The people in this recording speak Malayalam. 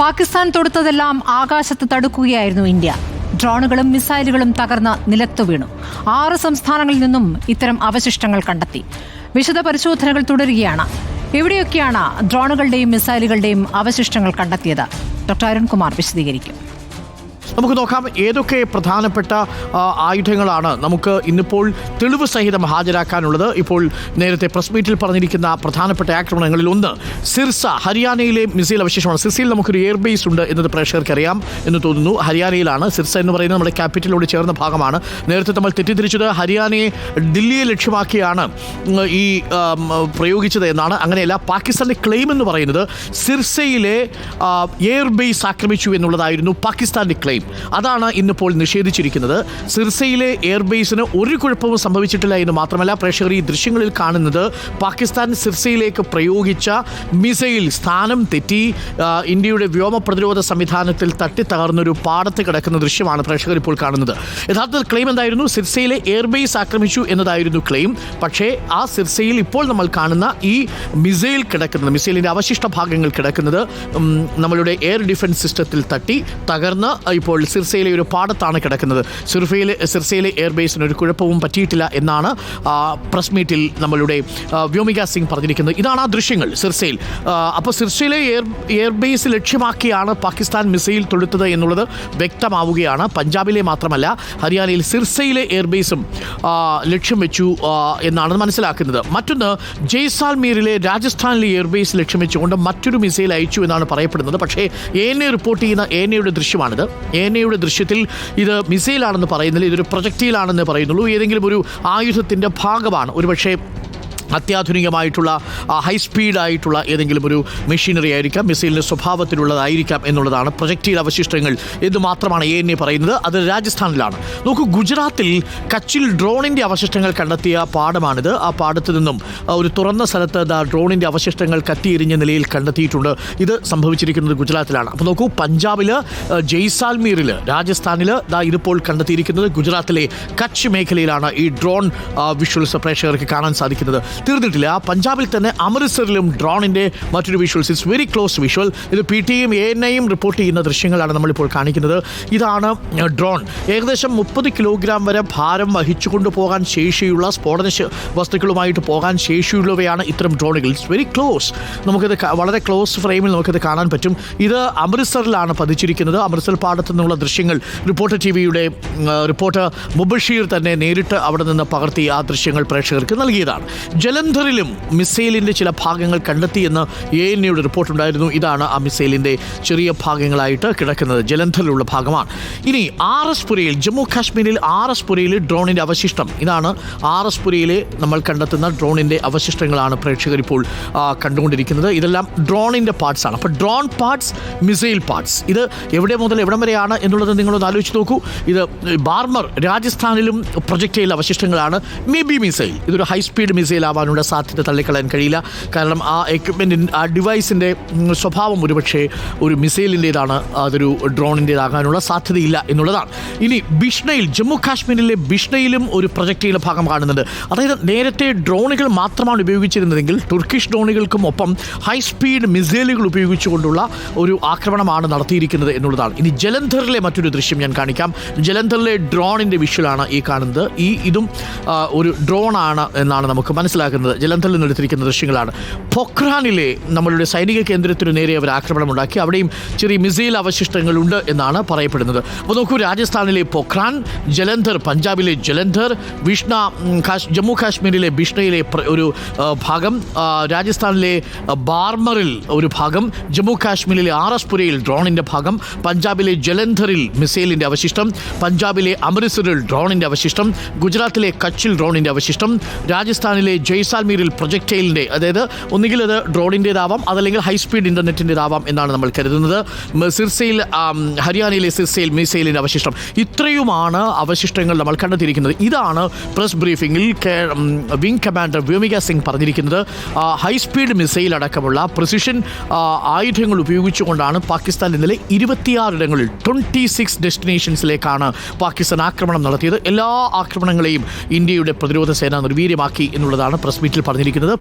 പാകിസ്ഥാൻ തൊടുത്തതെല്ലാം ആകാശത്ത് തടുക്കുകയായിരുന്നു ഇന്ത്യ. ഡ്രോണുകളും മിസൈലുകളും തകർന്ന് നിലത്തു വീണു. 6 സംസ്ഥാനങ്ങളിൽ നിന്നും ഇത്തരം അവശിഷ്ടങ്ങൾ കണ്ടെത്തി. വിശദ പരിശോധനകൾ തുടരുകയാണ്. എവിടെയൊക്കെയാണ് ഡ്രോണുകളുടെയും മിസൈലുകളുടെയും അവശിഷ്ടങ്ങൾ കണ്ടെത്തിയത്? ഡോക്ടർ അരുൺകുമാർ വിശദീകരിക്കും. നമുക്ക് നോക്കാം ഏതൊക്കെ പ്രധാനപ്പെട്ട ആയുധങ്ങളാണ് നമുക്ക് ഇന്നിപ്പോൾ തെളിവ് സഹിതം ഹാജരാക്കാനുള്ളത്. ഇപ്പോൾ നേരത്തെ പ്രസ് മീറ്റിൽ പറഞ്ഞിരിക്കുന്ന പ്രധാനപ്പെട്ട ആക്രമണങ്ങളിൽ ഒന്ന് സിർസ, ഹരിയാനയിലെ മിസൈൽ അവശേഷമാണ്. സിർസയിൽ നമുക്കൊരു എയർബേസ് ഉണ്ട് എന്നത് പ്രേക്ഷകർക്ക് അറിയാം എന്ന് തോന്നുന്നു. ഹരിയാനയിലാണ്. സിർസ എന്ന് പറയുന്നത് നമ്മുടെ ക്യാപിറ്റലോട് ചേർന്ന ഭാഗമാണ്. നേരത്തെ നമ്മൾ തെറ്റിദ്ധരിച്ചത് ഹരിയാനയെ ദില്ലിയെ ലക്ഷ്യമാക്കിയാണ് ഈ പ്രയോഗിച്ചത് എന്നാണ്. അങ്ങനെയല്ല. പാകിസ്ഥാന്റെ ക്ലെയിം എന്ന് പറയുന്നത് സിർസയിലെ എയർബേസ് ആക്രമിച്ചു എന്നുള്ളതായിരുന്നു പാകിസ്ഥാന്റെ ക്ലെയിം. അതാണ് ഇന്നിപ്പോൾ നിഷേധിച്ചിരിക്കുന്നത്. സിർസയിലെ എയർബേസിന് ഒരു കുഴപ്പവും സംഭവിച്ചിട്ടില്ല എന്ന് മാത്രമല്ല, പ്രേക്ഷകർ ഈ ദൃശ്യങ്ങളിൽ കാണുന്നത് പാകിസ്ഥാൻ സിർസയിലേക്ക് പ്രയോഗിച്ച മിസൈൽ സ്ഥാനം തെറ്റി ഇന്ത്യയുടെ വ്യോമ പ്രതിരോധ സംവിധാനത്തിൽ തട്ടിത്തകർന്നൊരു പാടത്ത് കിടക്കുന്ന ദൃശ്യമാണ് പ്രേക്ഷകർ ഇപ്പോൾ കാണുന്നത്. യഥാർത്ഥത്തിൽ ക്ലെയിം എന്തായിരുന്നു? സിർസയിലെ എയർബേസ് ആക്രമിച്ചു എന്നതായിരുന്നു ക്ലെയിം. പക്ഷേ ആ സിർസയിൽ ഇപ്പോൾ നമ്മൾ കാണുന്ന ഈ മിസൈൽ കിടക്കുന്നത്, മിസൈലിൻ്റെ അവശിഷ്ട ഭാഗങ്ങൾ കിടക്കുന്നത് നമ്മളുടെ എയർ ഡിഫൻസ് സിസ്റ്റത്തിൽ തട്ടി തകർന്ന് ഇപ്പോൾ സിർസയിലെ ഒരു പാടത്താണ് കിടക്കുന്നത്. സിർസയിലെ എയർബേസിന് ഒരു കുഴപ്പവും പറ്റിയിട്ടില്ല എന്നാണ് പ്രസ് മീറ്റിൽ നമ്മളുടെ വ്യോമിക സിംഗ് പറഞ്ഞിരിക്കുന്നത്. ഇതാണ് ആ ദൃശ്യങ്ങൾ സിർസയിൽ. അപ്പോൾ സിർസയിലെ എയർബേസ് ലക്ഷ്യമാക്കിയാണ് പാകിസ്ഥാൻ മിസൈൽ തൊടുത്തത് എന്നുള്ളത് വ്യക്തമാവുകയാണ്. പഞ്ചാബിലെ മാത്രമല്ല, ഹരിയാനയിൽ സിർസയിലെ എയർബേസും ലക്ഷ്യം വെച്ചു എന്നാണ് മനസ്സിലാക്കുന്നത്. മറ്റൊന്ന് ജയ്സാൽമീറിലെ രാജസ്ഥാനിലെ എയർബേസ് ലക്ഷ്യം വെച്ചുകൊണ്ട് മറ്റൊരു മിസൈൽ അയച്ചു എന്നാണ് പറയപ്പെടുന്നത്. പക്ഷേ ANA റിപ്പോർട്ട് ചെയ്യുന്ന ANAയുടെ ദൃശ്യമാണിത്. ANAയുടെ ദൃശ്യത്തിൽ ഇത് മിസൈലാണെന്ന് പറയുന്നില്ല, ഇതൊരു പ്രൊജക്റ്റൈലാണെന്ന് പറയുന്നുള്ളൂ. ഏതെങ്കിലും ഒരു ആയുധത്തിൻ്റെ ഭാഗമാണ്, ഒരുപക്ഷേ അത്യാധുനികമായിട്ടുള്ള ഹൈസ്പീഡായിട്ടുള്ള ഏതെങ്കിലും ഒരു മെഷീനറി ആയിരിക്കാം, മിസൈലിൻ്റെ സ്വഭാവത്തിലുള്ളതായിരിക്കാം എന്നുള്ളതാണ് പ്രൊജക്റ്റൈൽ അവശിഷ്ടങ്ങൾ എന്ന് മാത്രമാണ് ANA പറയുന്നത്. അത് രാജസ്ഥാനിലാണ്. നോക്കൂ, ഗുജറാത്തിൽ കച്ചിൽ ഡ്രോണിൻ്റെ അവശിഷ്ടങ്ങൾ കണ്ടെത്തിയ പാടമാണിത്. ആ പാടത്ത് നിന്നും ഒരു തുറന്ന സ്ഥലത്ത് ഡ്രോണിൻ്റെ അവശിഷ്ടങ്ങൾ കത്തിയെരിഞ്ഞ നിലയിൽ കണ്ടെത്തിയിട്ടുണ്ട്. ഇത് സംഭവിച്ചിരിക്കുന്നത് ഗുജറാത്തിലാണ്. അപ്പോൾ നോക്കൂ, പഞ്ചാബിൽ ജയ്സാൽമീറിൽ, രാജസ്ഥാനിൽ ഇതിപ്പോൾ കണ്ടെത്തിയിരിക്കുന്നത് ഗുജറാത്തിലെ കച്ച് മേഖലയിലാണ്. ഈ ഡ്രോൺ വിഷ്വൽസ് പ്രേക്ഷകർക്ക് കാണാൻ സാധിക്കുന്നത്. തീർന്നിട്ടില്ല. പഞ്ചാബിൽ തന്നെ അമൃത്സറിലും ഡ്രോണിൻ്റെ മറ്റൊരു visuals, it's very close visual. ഇത് PTയും ANAയും റിപ്പോർട്ട് ചെയ്യുന്ന ദൃശ്യങ്ങളാണ് നമ്മളിപ്പോൾ കാണിക്കുന്നത്. ഇതാണ് ഡ്രോൺ. ഏകദേശം 30 കിലോഗ്രാം വരെ ഭാരം വഹിച്ചു കൊണ്ടുപോകാൻ ശേഷിയുള്ള സ്ഫോടന വസ്തുക്കളുമായിട്ട് പോകാൻ ശേഷിയുള്ളവയാണ് ഇത്തരം ഡ്രോണുകൾ. It's very close. നമുക്കിത് വളരെ ക്ലോസ് ഫ്രെയിമിൽ നമുക്കിത് കാണാൻ പറ്റും. ഇത് അമൃത്സറിലാണ് പതിച്ചിരിക്കുന്നത്. അമൃത്സർ പാടത്തു നിന്നുള്ള ദൃശ്യങ്ങൾ റിപ്പോർട്ടർ TVയുടെ റിപ്പോർട്ടർ മുബഷീർ തന്നെ നേരിട്ട് അവിടെ നിന്ന് പകർത്തി ആ ദൃശ്യങ്ങൾ പ്രേക്ഷകർക്ക് നൽകിയതാണ്. ജലന്ധറിലും മിസൈലിൻ്റെ ചില ഭാഗങ്ങൾ കണ്ടെത്തിയെന്ന് ANAയുടെ റിപ്പോർട്ടുണ്ടായിരുന്നു. ഇതാണ് ആ മിസൈലിൻ്റെ ചെറിയ ഭാഗങ്ങളായിട്ട് കിടക്കുന്നത്. ജലന്ധറിലുള്ള ഭാഗമാണ്. ഇനി RS പുരയിൽ, ജമ്മു കാശ്മീരിൽ RS പുരയിൽ ഡ്രോണിൻ്റെ അവശിഷ്ടം. ഇതാണ് RS പുരയിലെ നമ്മൾ കണ്ടെത്തുന്ന ഡ്രോണിൻ്റെ അവശിഷ്ടങ്ങളാണ് പ്രേക്ഷകർ ഇപ്പോൾ കണ്ടുകൊണ്ടിരിക്കുന്നത്. ഇതെല്ലാം ഡ്രോണിൻ്റെ പാർട്സാണ്. അപ്പോൾ ഡ്രോൺ പാർട്സ്, മിസൈൽ പാർട്സ്, ഇത് എവിടെ മുതൽ എവിടം വരെയാണ് എന്നുള്ളത് നിങ്ങളൊന്ന് ആലോചിച്ച് നോക്കൂ. ഇത് ബാർമർ, രാജസ്ഥാനിലും പ്രൊജക്റ്റൈൽ അവശിഷ്ടങ്ങളാണ്. മേബി മിസൈൽ, ഇതൊരു ഹൈസ്പീഡ് മിസൈൽ ആവാനുള്ള സാധ്യത തള്ളിക്കളയാൻ കഴിയില്ല. കാരണം ആ എക്യുപ്മെൻറ്റിൻ്റെ, ആ ഡിവൈസിൻ്റെ സ്വഭാവം ഒരുപക്ഷെ ഒരു മിസൈലിൻ്റേതാണ്, അതൊരു ഡ്രോണിൻ്റേതാകാനുള്ള സാധ്യതയില്ല എന്നുള്ളതാണ്. ഇനി ബിഷ്ണയിൽ, ജമ്മു കാശ്മീരിലെ ബിഷ്ണയിലും ഒരു പ്രൊജക്റ്റൈൽ ഭാഗം കാണുന്നുണ്ട്. അതായത് നേരത്തെ ഡ്രോണുകൾ മാത്രമാണ് ഉപയോഗിച്ചിരുന്നതെങ്കിൽ തുർക്കിഷ് ഡ്രോണുകൾക്കും ഒപ്പം ഹൈസ്പീഡ് മിസൈലുകൾ ഉപയോഗിച്ചുകൊണ്ടുള്ള ഒരു ആക്രമണമാണ് നടത്തിയിരിക്കുന്നത് എന്നുള്ളതാണ്. ഇനി ജലന്ധറിലെ മറ്റൊരു ദൃശ്യം ഞാൻ കാണിക്കാം. ജലന്ധറിലെ ഡ്രോണിൻ്റെ വിഷ്വലാണ് ഈ കാണുന്നത്. ഇതും ഒരു ഡ്രോണാണ് എന്നാണ് നമുക്ക് മനസ്സിലാക്കുന്നത്. ജലന്ധറിൽ നിന്ന് എടുത്തിരിക്കുന്ന ദൃശ്യങ്ങളാണ്. പൊഖ്രാനിലെ നമ്മളുടെ സൈനിക കേന്ദ്രത്തിനു നേരെ അവർ ആക്രമണം ഉണ്ടാക്കി. അവിടെയും ചെറിയ മിസൈൽ അവശിഷ്ടങ്ങളുണ്ട് എന്നാണ് പറയപ്പെടുന്നത്. അപ്പോൾ നോക്കൂ, രാജസ്ഥാനിലെ പൊഖ്രാൻ, ജലന്ധർ, പഞ്ചാബിലെ ജലന്ധർ, ജമ്മു കാശ്മീരിലെ ബിഷ്ണയിലെ ഒരു ഭാഗം, രാജസ്ഥാനിലെ ബാർമറിൽ ഒരു ഭാഗം, ജമ്മു കാശ്മീരിലെ RS പുരയിൽ ഡ്രോണിൻ്റെ ഭാഗം, പഞ്ചാബിലെ ജലന്ധറിൽ മിസൈലിൻ്റെ അവശിഷ്ടം, പഞ്ചാബിലെ അമൃത്സറിൽ ഡ്രോണിൻ്റെ അവശിഷ്ടം, ഗുജറാത്തിലെ കച്ചിൽ ഡ്രോണിൻ്റെ അവശിഷ്ടം, രാജസ്ഥാനിലെ ജയ്സാൽമീറിൽ പ്രൊജക്റ്റൈലിൻ്റെ, അതായത് ഒന്നുകിൽ അത് ഡ്രോണിൻ്റേതാവാം, അതല്ലെങ്കിൽ ഹൈസ്പീഡ് ഇൻ്റർനെറ്റിൻ്റെതാവാം എന്നാണ് നമ്മൾ കരുതുന്നത്. സിർസയിൽ, ഹരിയാനയിലെ സിർസയിൽ മിസൈലിൻ്റെ അവശിഷ്ടം. ഇത്രയുമാണ് അവശിഷ്ടങ്ങൾ നമ്മൾ കണ്ടെത്തിയിരിക്കുന്നത്. ഇതാണ് പ്രസ് ബ്രീഫിംഗിൽ വിംഗ് കമാൻഡർ വ്യോമിക സിംഗ് പറഞ്ഞിരിക്കുന്നത്. ഹൈസ്പീഡ് മിസൈൽ അടക്കമുള്ള പ്രിസിഷൻ ആയുധങ്ങൾ ഉപയോഗിച്ചുകൊണ്ടാണ് പാകിസ്ഥാൻ ഇന്നലെ 26 ഇടങ്ങളിൽ 26 ഡെസ്റ്റിനേഷൻസിലേക്കാണ് പാകിസ്ഥാൻ ആക്രമണം നടത്തിയത്. എല്ലാ ആക്രമണങ്ങളെയും ഇന്ത്യയുടെ പ്രതിരോധ സേന നിർവീര്യമാക്കി എന്നുള്ളതാണ് പ്രസ് മീറ്റിൽ പറഞ്ഞിരിക്കുന്നത്.